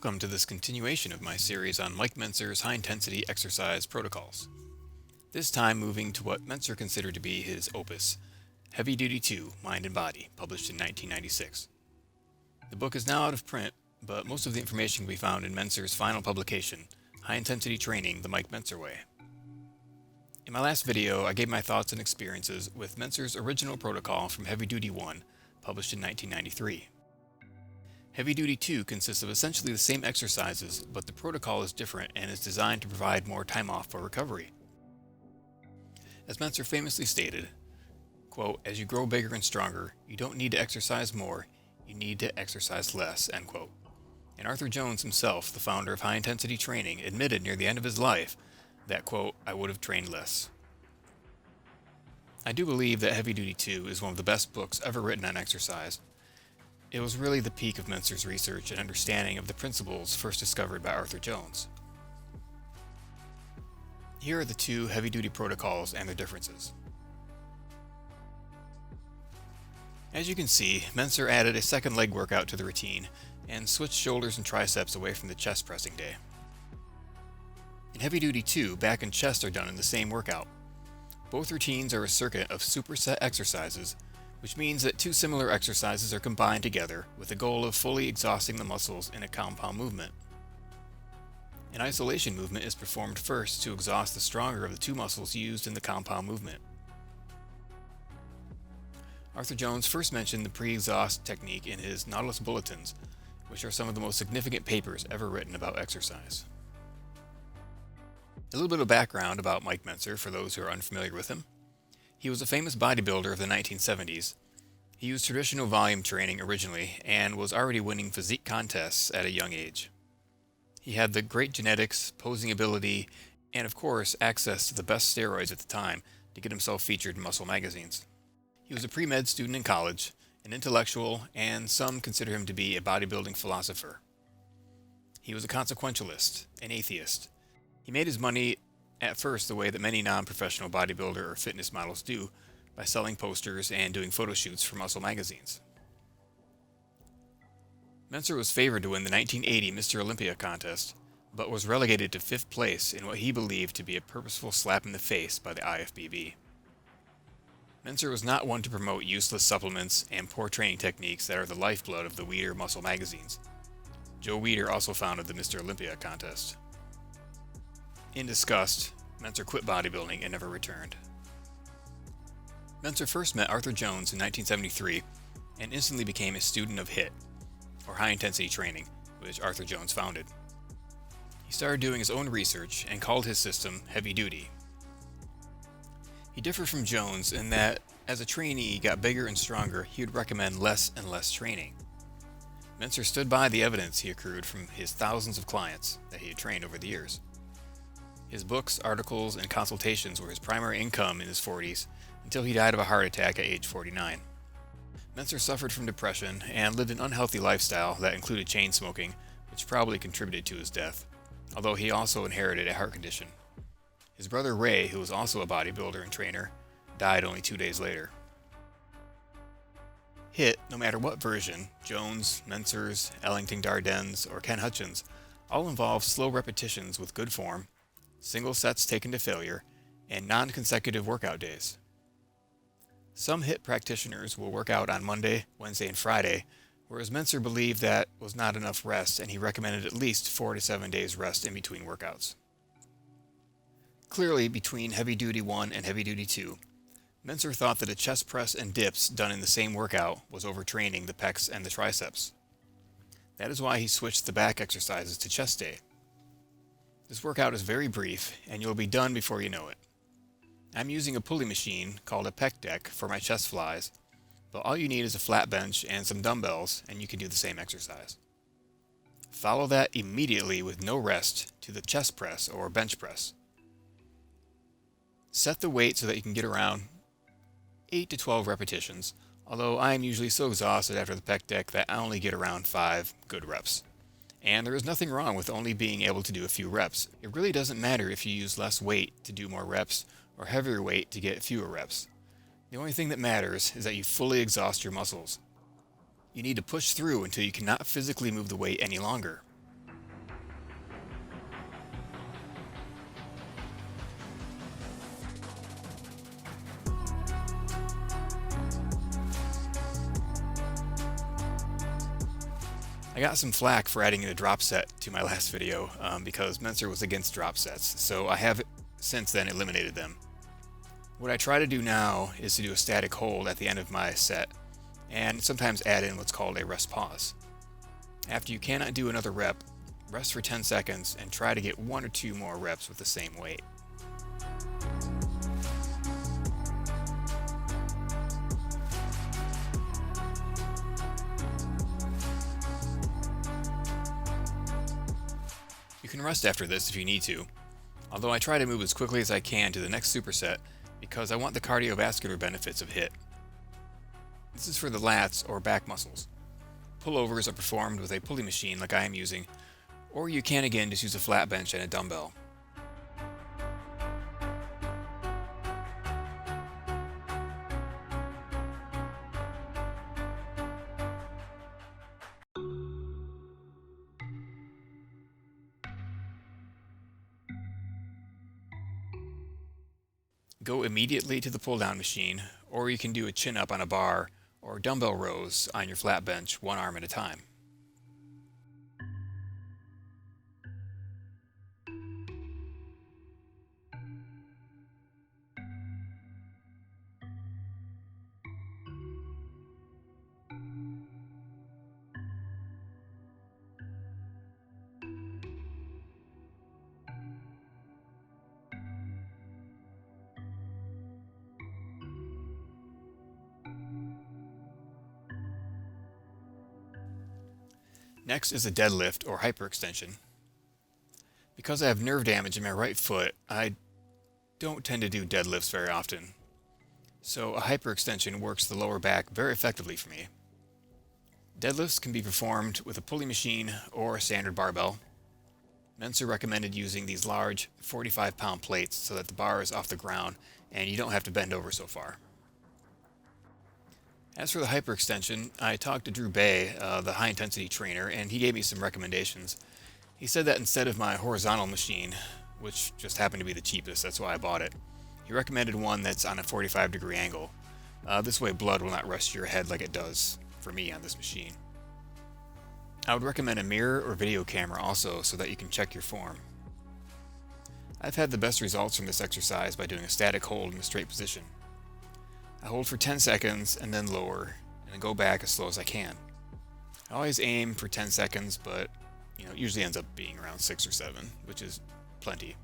Welcome to this continuation of my series on Mike Mentzer's high-intensity exercise protocols. This time moving to what Mentzer considered to be his opus, Heavy Duty 2, Mind and Body, published in 1996. The book is now out of print, but most of the information can be found in Mentzer's final publication, High-Intensity Training the Mike Mentzer Way. In my last video, I gave my thoughts and experiences with Mentzer's original protocol from Heavy Duty 1, published in 1993. Heavy Duty 2 consists of essentially the same exercises, but the protocol is different and is designed to provide more time off for recovery. As Mentzer famously stated, quote, "As you grow bigger and stronger, you don't need to exercise more, you need to exercise less," end quote. And Arthur Jones himself, the founder of high-intensity training, admitted near the end of his life that, quote, "I would have trained less." I do believe that Heavy Duty 2 is one of the best books ever written on exercise. It was really the peak of Mentzer's research and understanding of the principles first discovered by Arthur Jones. Here are the two heavy-duty protocols and their differences. As you can see, Mentzer added a second leg workout to the routine and switched shoulders and triceps away from the chest pressing day. In Heavy Duty 2, back and chest are done in the same workout. Both routines are a circuit of superset exercises, which means that two similar exercises are combined together with the goal of fully exhausting the muscles in a compound movement. An isolation movement is performed first to exhaust the stronger of the two muscles used in the compound movement. Arthur Jones first mentioned the pre-exhaust technique in his Nautilus Bulletins, which are some of the most significant papers ever written about exercise. A little bit of background about Mike Mentzer for those who are unfamiliar with him. He was a famous bodybuilder of the 1970s. He used traditional volume training originally and was already winning physique contests at a young age. He had the great genetics, posing ability, and of course access to the best steroids at the time to get himself featured in muscle magazines. He was a pre-med student in college, an intellectual, and some consider him to be a bodybuilding philosopher. He was a consequentialist, an atheist. He made his money at first the way that many non-professional bodybuilder or fitness models do, by selling posters and doing photo shoots for muscle magazines. Mentzer was favored to win the 1980 Mr. Olympia contest, but was relegated to 5th place in what he believed to be a purposeful slap in the face by the IFBB. Mentzer was not one to promote useless supplements and poor training techniques that are the lifeblood of the Weider muscle magazines. Joe Weider also founded the Mr. Olympia contest. In disgust, Mentzer quit bodybuilding and never returned. Mentzer first met Arthur Jones in 1973 and instantly became a student of HIIT, or high-intensity training, which Arthur Jones founded. He started doing his own research and called his system Heavy Duty. He differed from Jones in that, as a trainee he got bigger and stronger, he would recommend less and less training. Mentzer stood by the evidence he accrued from his thousands of clients that he had trained over the years. His books, articles, and consultations were his primary income in his 40s until he died of a heart attack at age 49. Mentzer suffered from depression and lived an unhealthy lifestyle that included chain smoking, which probably contributed to his death, although he also inherited a heart condition. His brother Ray, who was also a bodybuilder and trainer, died only 2 days later. HIIT, no matter what version, Jones, Mentzer's, Ellington Darden's, or Ken Hutchins, all involve slow repetitions with good form, single sets taken to failure, and non-consecutive workout days. Some HIIT practitioners will work out on Monday, Wednesday, and Friday, whereas Mentzer believed that was not enough rest and he recommended at least 4 to 7 days rest in between workouts. Clearly, between Heavy Duty 1 and Heavy Duty 2, Mentzer thought that a chest press and dips done in the same workout was overtraining the pecs and the triceps. That is why he switched the back exercises to chest day. This workout is very brief, and you'll be done before you know it. I'm using a pulley machine called a pec deck for my chest flies, but all you need is a flat bench and some dumbbells, and you can do the same exercise. Follow that immediately with no rest to the chest press or bench press. Set the weight so that you can get around 8 to 12 repetitions, although I am usually so exhausted after the pec deck that I only get around 5 good reps. And there is nothing wrong with only being able to do a few reps. It really doesn't matter if you use less weight to do more reps or heavier weight to get fewer reps. The only thing that matters is that you fully exhaust your muscles. You need to push through until you cannot physically move the weight any longer. I got some flack for adding in a drop set to my last video because Mentzer was against drop sets, so I have since then eliminated them. What I try to do now is to do a static hold at the end of my set, and sometimes add in what's called a rest pause. After you cannot do another rep, rest for 10 seconds and try to get 1 or 2 more reps with the same weight. You can rest after this if you need to, although I try to move as quickly as I can to the next superset because I want the cardiovascular benefits of HIIT. This is for the lats or back muscles. Pullovers are performed with a pulley machine like I am using, or you can again just use a flat bench and a dumbbell. Go immediately to the pull-down machine, or you can do a chin-up on a bar or dumbbell rows on your flat bench, one arm at a time. Next is a deadlift or hyperextension. Because I have nerve damage in my right foot, I don't tend to do deadlifts very often. So a hyperextension works the lower back very effectively for me. Deadlifts can be performed with a pulley machine or a standard barbell. Mentzer recommended using these large 45-pound plates so that the bar is off the ground and you don't have to bend over so far. As for the hyperextension, I talked to Drew Bay, the high-intensity trainer, and he gave me some recommendations. He said that instead of my horizontal machine, which just happened to be the cheapest, that's why I bought it, he recommended one that's on a 45-degree angle. This way blood will not rush to your head like it does for me on this machine. I would recommend a mirror or video camera also so that you can check your form. I've had the best results from this exercise by doing a static hold in a straight position. I hold for 10 seconds and then lower, and then go back as slow as I can. I always aim for 10 seconds, but it usually ends up being around 6 or 7, which is plenty.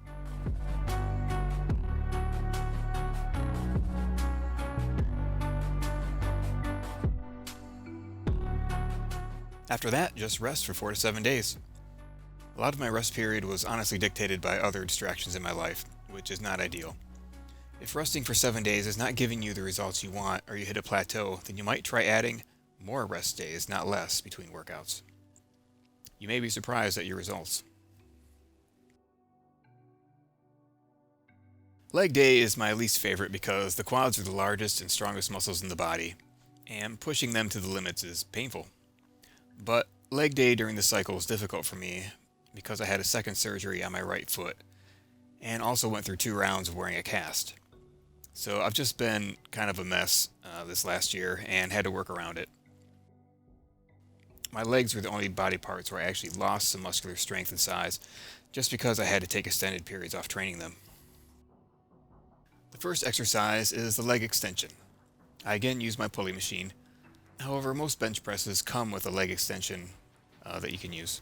After that, just rest for 4 to 7 days. A lot of my rest period was honestly dictated by other distractions in my life, which is not ideal. If resting for 7 days is not giving you the results you want or you hit a plateau, then you might try adding more rest days, not less, between workouts. You may be surprised at your results. Leg day is my least favorite because the quads are the largest and strongest muscles in the body, and pushing them to the limits is painful. But leg day during the cycle is difficult for me because I had a second surgery on my right foot and also went through 2 rounds of wearing a cast. So I've just been kind of a mess this last year and had to work around it. My legs were the only body parts where I actually lost some muscular strength and size just because I had to take extended periods off training them. The first exercise is the leg extension. I again use my pulley machine. However, most bench presses come with a leg extension that you can use.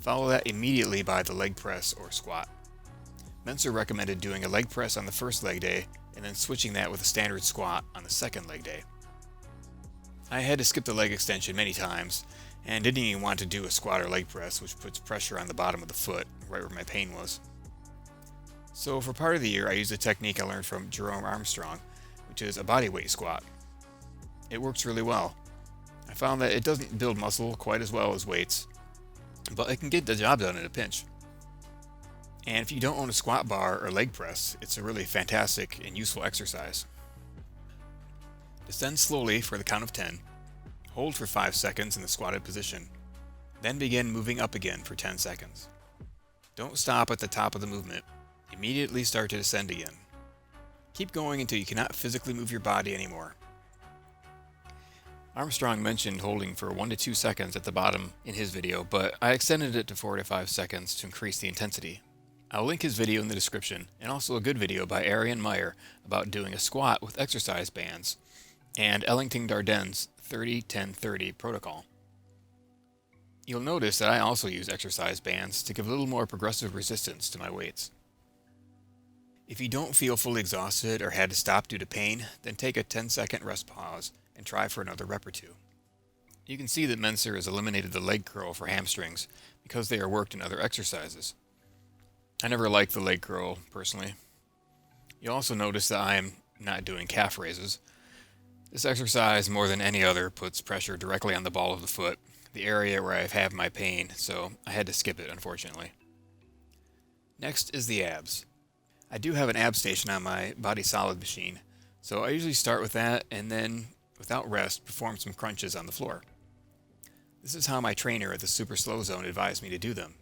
Follow that immediately by the leg press or squat. Mentzer recommended doing a leg press on the first leg day and then switching that with a standard squat on the second leg day. I had to skip the leg extension many times and didn't even want to do a squat or leg press, which puts pressure on the bottom of the foot, right where my pain was. So for part of the year I used a technique I learned from Jerome Armstrong, which is a bodyweight squat. It works really well. I found that it doesn't build muscle quite as well as weights, but it can get the job done in a pinch. And if you don't own a squat bar or leg press, it's a really fantastic and useful exercise. Descend slowly for the count of 10, hold for 5 seconds in the squatted position, then begin moving up again for 10 seconds. Don't stop at the top of the movement, immediately start to descend again. Keep going until you cannot physically move your body anymore. Armstrong mentioned holding for 1 to 2 seconds at the bottom in his video, but I extended it to 4 to 5 seconds to increase the intensity. I'll link his video in the description, and also a good video by Arian Meyer about doing a squat with exercise bands, and Ellington Darden's 30-10-30 protocol. You'll notice that I also use exercise bands to give a little more progressive resistance to my weights. If you don't feel fully exhausted or had to stop due to pain, then take a 10-second rest pause and try for another rep or two. You can see that Mentzer has eliminated the leg curl for hamstrings because they are worked in other exercises. I never liked the leg curl personally. You'll also notice that I am not doing calf raises. This exercise, more than any other, puts pressure directly on the ball of the foot, the area where I've had my pain, so I had to skip it, unfortunately. Next is the abs. I do have an ab station on my Body Solid machine, so I usually start with that and then, without rest, perform some crunches on the floor. This is how my trainer at the Super Slow Zone advised me to do them.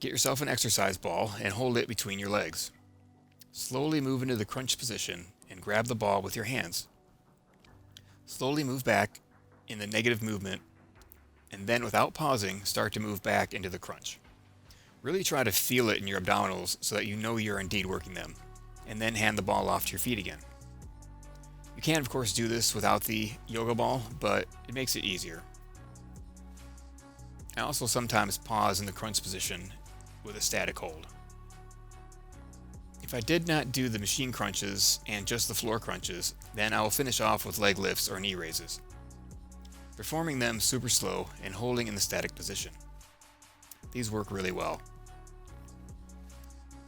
Get yourself an exercise ball and hold it between your legs. Slowly move into the crunch position and grab the ball with your hands. Slowly move back in the negative movement, and then without pausing, start to move back into the crunch. Really try to feel it in your abdominals so that you know you're indeed working them, and then hand the ball off to your feet again. You can, of course, do this without the yoga ball, but it makes it easier. I also sometimes pause in the crunch position with a static hold. If I did not do the machine crunches and just the floor crunches, then I will finish off with leg lifts or knee raises, performing them super slow and holding in the static position. These work really well.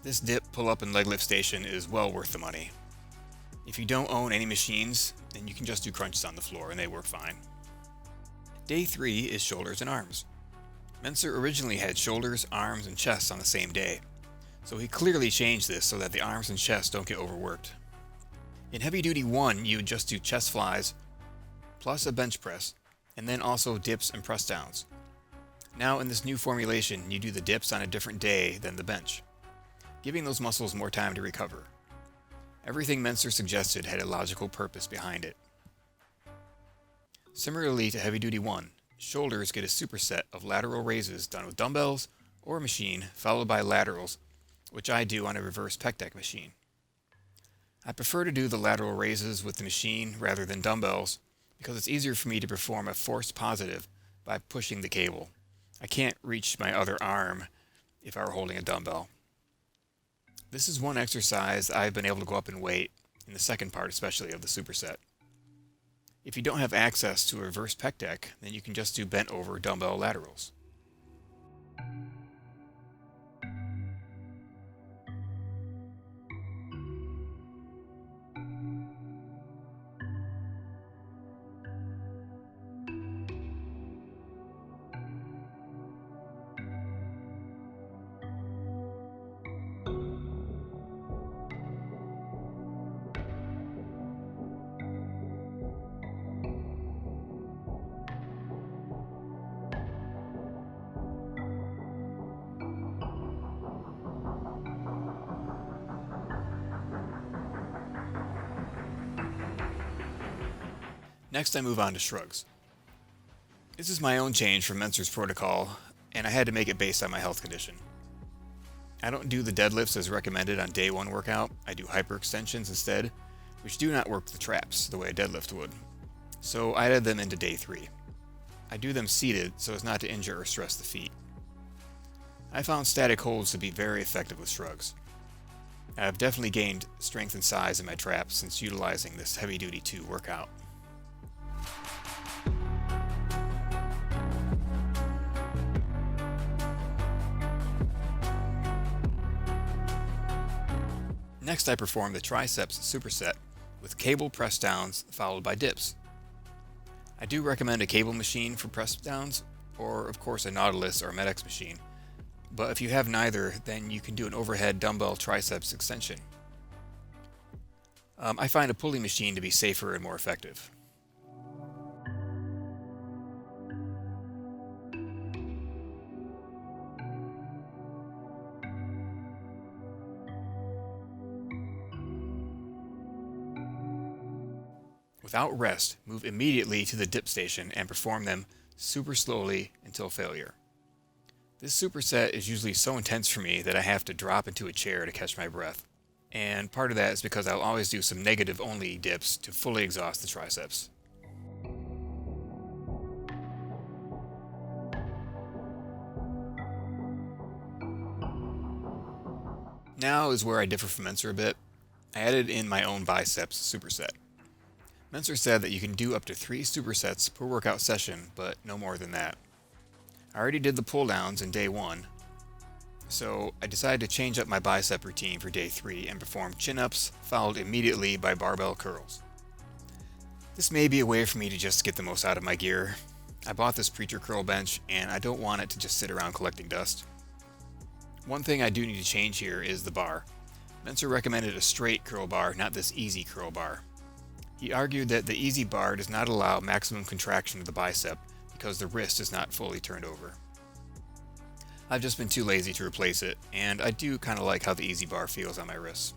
This dip, pull-up, and leg lift station is well worth the money. If you don't own any machines, then you can just do crunches on the floor and they work fine. Day 3 is shoulders and arms. Mentzer originally had shoulders, arms, and chests on the same day, so he clearly changed this so that the arms and chest don't get overworked. In Heavy Duty 1, you would just do chest flies, plus a bench press, and then also dips and press downs. Now in this new formulation, you do the dips on a different day than the bench, giving those muscles more time to recover. Everything Mentzer suggested had a logical purpose behind it. Similarly to Heavy Duty 1, shoulders get a superset of lateral raises done with dumbbells or a machine, followed by laterals, which I do on a reverse pec deck machine. I prefer to do the lateral raises with the machine rather than dumbbells because it's easier for me to perform a forced positive by pushing the cable. I can't reach my other arm if I were holding a dumbbell. This is one exercise I've been able to go up in weight, in the second part especially of the superset. If you don't have access to a reverse pec deck, then you can just do bent over dumbbell laterals. Next, I move on to shrugs. This is my own change from Mentzer's protocol, and I had to make it based on my health condition. I don't do the deadlifts as recommended on day 1 workout. I do hyperextensions instead, which do not work the traps the way a deadlift would. So I added them into day 3. I do them seated so as not to injure or stress the feet. I found static holds to be very effective with shrugs. I have definitely gained strength and size in my traps since utilizing this Heavy Duty 2 workout. Next, I perform the triceps superset with cable press downs followed by dips. I do recommend a cable machine for press downs, or of course a Nautilus or Medex machine, but if you have neither, then you can do an overhead dumbbell triceps extension. I find a pulley machine to be safer and more effective. without rest, move immediately to the dip station and perform them super slowly until failure. This superset is usually so intense for me that I have to drop into a chair to catch my breath. And part of that is because I'll always do some negative only dips to fully exhaust the triceps. Now is where I differ from Mentzer a bit. I added in my own biceps superset. Mentzer said that you can do up to 3 supersets per workout session, but no more than that. I already did the Pulldowns in day 1, so I decided to change up my bicep routine for day 3 and perform chin-ups, followed immediately by barbell curls. This may be a way for me to just get the most out of my gear. I bought this preacher curl bench, and I don't want it to just sit around collecting dust. One thing I do need to change here is the bar. Mentzer recommended a straight curl bar, not this easy curl bar. He argued that the easy bar does not allow maximum contraction of the bicep because the wrist is not fully turned over. I've just been too lazy to replace it, and I do kind of like how the easy bar feels on my wrists.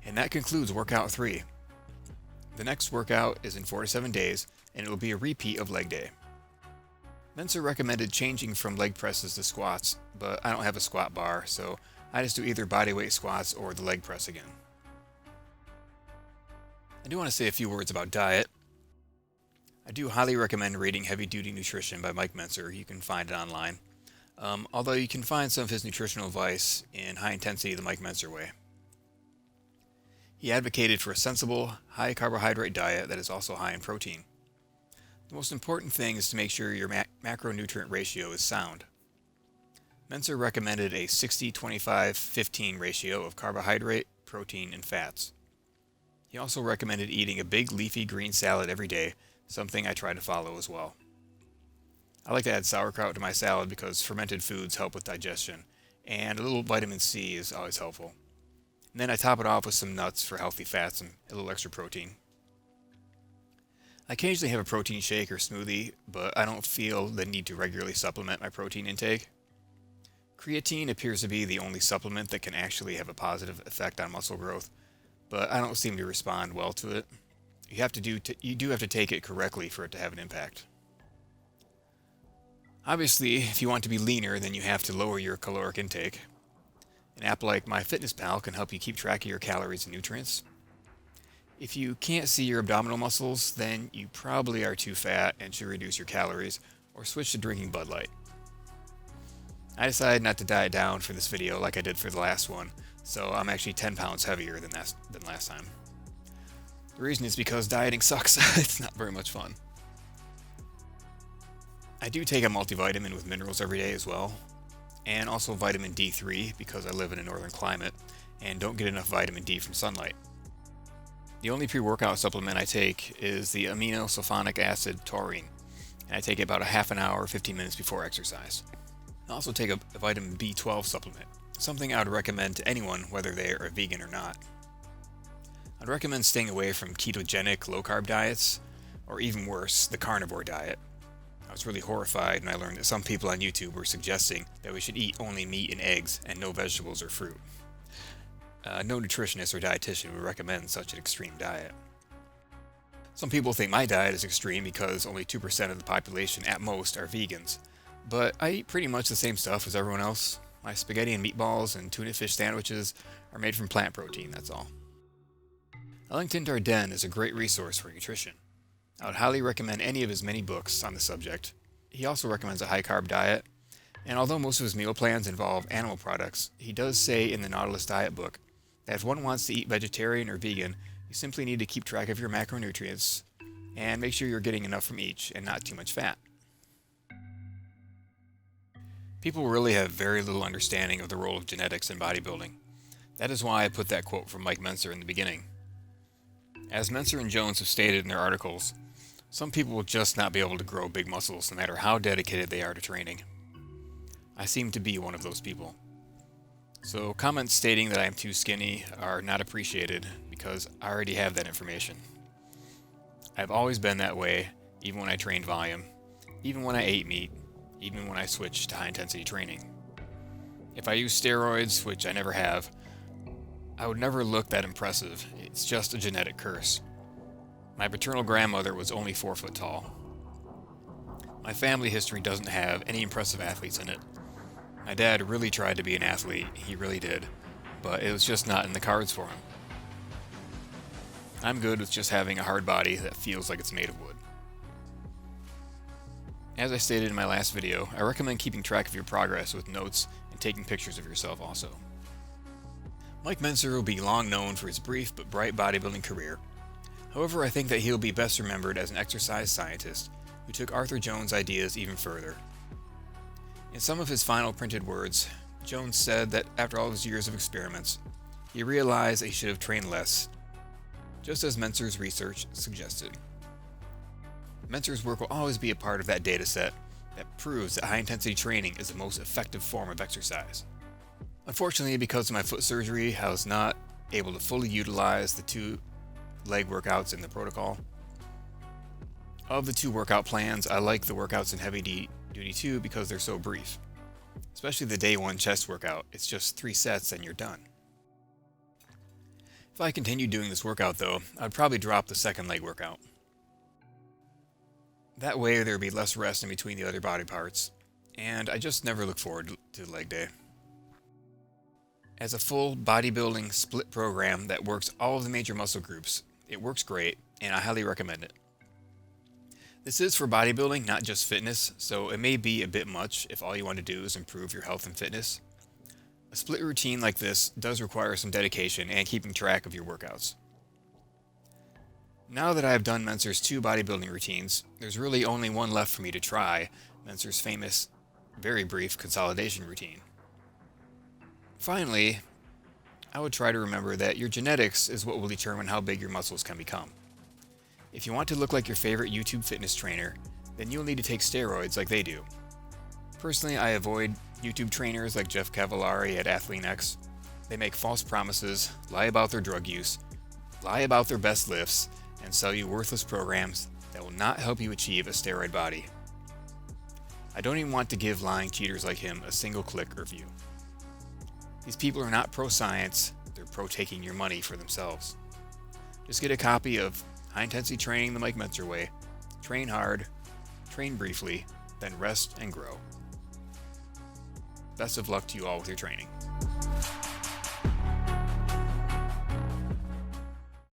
And that concludes workout 3. The next workout is in 4 to 7 days, and it will be a repeat of leg day. Mentzer recommended changing from leg presses to squats, but I don't have a squat bar, so I just do either bodyweight squats or the leg press again. I do want to say a few words about diet. I do highly recommend reading Heavy Duty Nutrition by Mike Mentzer. You can find it online. Although you can find some of his nutritional advice in High Intensity the Mike Mentzer Way. He advocated for a sensible, high carbohydrate diet that is also high in protein. The most important thing is to make sure your macronutrient ratio is sound. Mentzer recommended a 60-25-15 ratio of carbohydrate, protein, and fats. He also recommended eating a big leafy green salad every day, something I try to follow as well. I like to add sauerkraut to my salad because fermented foods help with digestion, and a little vitamin C is always helpful. And then I top it off with some nuts for healthy fats and a little extra protein. I occasionally have a protein shake or smoothie, but I don't feel the need to regularly supplement my protein intake. Creatine appears to be the only supplement that can actually have a positive effect on muscle growth, but I don't seem to respond well to it. You do have to take it correctly for it to have an impact. Obviously, if you want to be leaner, then you have to lower your caloric intake. An app like MyFitnessPal can help you keep track of your calories and nutrients. If you can't see your abdominal muscles, then you probably are too fat and should reduce your calories or switch to drinking Bud Light. I decided not to diet down for this video like I did for the last one, so I'm actually 10 pounds heavier than last time. The reason is because dieting sucks. It's not very much fun. I do take a multivitamin with minerals every day as well, and also vitamin D3 because I live in a northern climate and don't get enough vitamin D from sunlight. The only pre-workout supplement I take is the amino sulfonic acid taurine, and I take it about a half an hour, 15 minutes before exercise. I also take a vitamin B12 supplement, something I would recommend to anyone whether they are a vegan or not. I'd recommend staying away from ketogenic low-carb diets, or even worse, the carnivore diet. I was really horrified when I learned that some people on YouTube were suggesting that we should eat only meat and eggs and no vegetables or fruit. No nutritionist or dietitian would recommend such an extreme diet. Some people think my diet is extreme because only 2% of the population at most are vegans, but I eat pretty much the same stuff as everyone else. My spaghetti and meatballs and tuna fish sandwiches are made from plant protein, that's all. Ellington Dardenne is a great resource for nutrition. I would highly recommend any of his many books on the subject. He also recommends a high-carb diet, and although most of his meal plans involve animal products, he does say in the Nautilus Diet book that if one wants to eat vegetarian or vegan, you simply need to keep track of your macronutrients and make sure you're getting enough from each and not too much fat. People really have very little understanding of the role of genetics in bodybuilding. That is why I put that quote from Mike Mentzer in the beginning. As Mentzer and Jones have stated in their articles, some people will just not be able to grow big muscles no matter how dedicated they are to training. I seem to be one of those people. So comments stating that I am too skinny are not appreciated because I already have that information. I've always been that way, even when I trained volume, even when I ate meat, even when I switched to high-intensity training. If I use steroids, which I never have, I would never look that impressive. It's just a genetic curse. My paternal grandmother was only 4 foot tall. My family history doesn't have any impressive athletes in it. My dad really tried to be an athlete, he really did, but it was just not in the cards for him. I'm good with just having a hard body that feels like it's made of wood. As I stated in my last video, I recommend keeping track of your progress with notes and taking pictures of yourself also. Mike Mentzer will be long known for his brief but bright bodybuilding career. However, I think that he'll be best remembered as an exercise scientist who took Arthur Jones' ideas even further. In some of his final printed words, Jones said that after all his years of experiments, he realized that he should have trained less, just as Mentzer's research suggested. Mentzer's work will always be a part of that data set that proves that high-intensity training is the most effective form of exercise. Unfortunately, because of my foot surgery, I was not able to fully utilize the 2 leg workouts in the protocol. Of the 2 workout plans, I like the workouts in heavy duty 2 because they're so brief. Especially the day 1 chest workout, it's just 3 sets and you're done. If I continued doing this workout though, I'd probably drop the 2nd leg workout. That way there would be less rest in between the other body parts, and I just never look forward to leg day. As a full bodybuilding split program that works all of the major muscle groups, it works great, and I highly recommend it. This is for bodybuilding, not just fitness, so it may be a bit much if all you want to do is improve your health and fitness. A split routine like this does require some dedication and keeping track of your workouts. Now that I have done Mentzer's 2 bodybuilding routines, there's really only one left for me to try, Mentzer's famous, very brief consolidation routine. Finally, I would try to remember that your genetics is what will determine how big your muscles can become. If you want to look like your favorite YouTube fitness trainer, then you'll need to take steroids like they do. Personally, I avoid YouTube trainers like Jeff Cavallari at AthleanX. They make false promises, lie about their drug use, lie about their best lifts, and sell you worthless programs that will not help you achieve a steroid body. I don't even want to give lying cheaters like him a single click or view. These people are not pro-science, they're pro-taking your money for themselves. Just get a copy of High Intensity Training the Mike Mentzer Way. Train hard, train briefly, then rest and grow. Best of luck to you all with your training.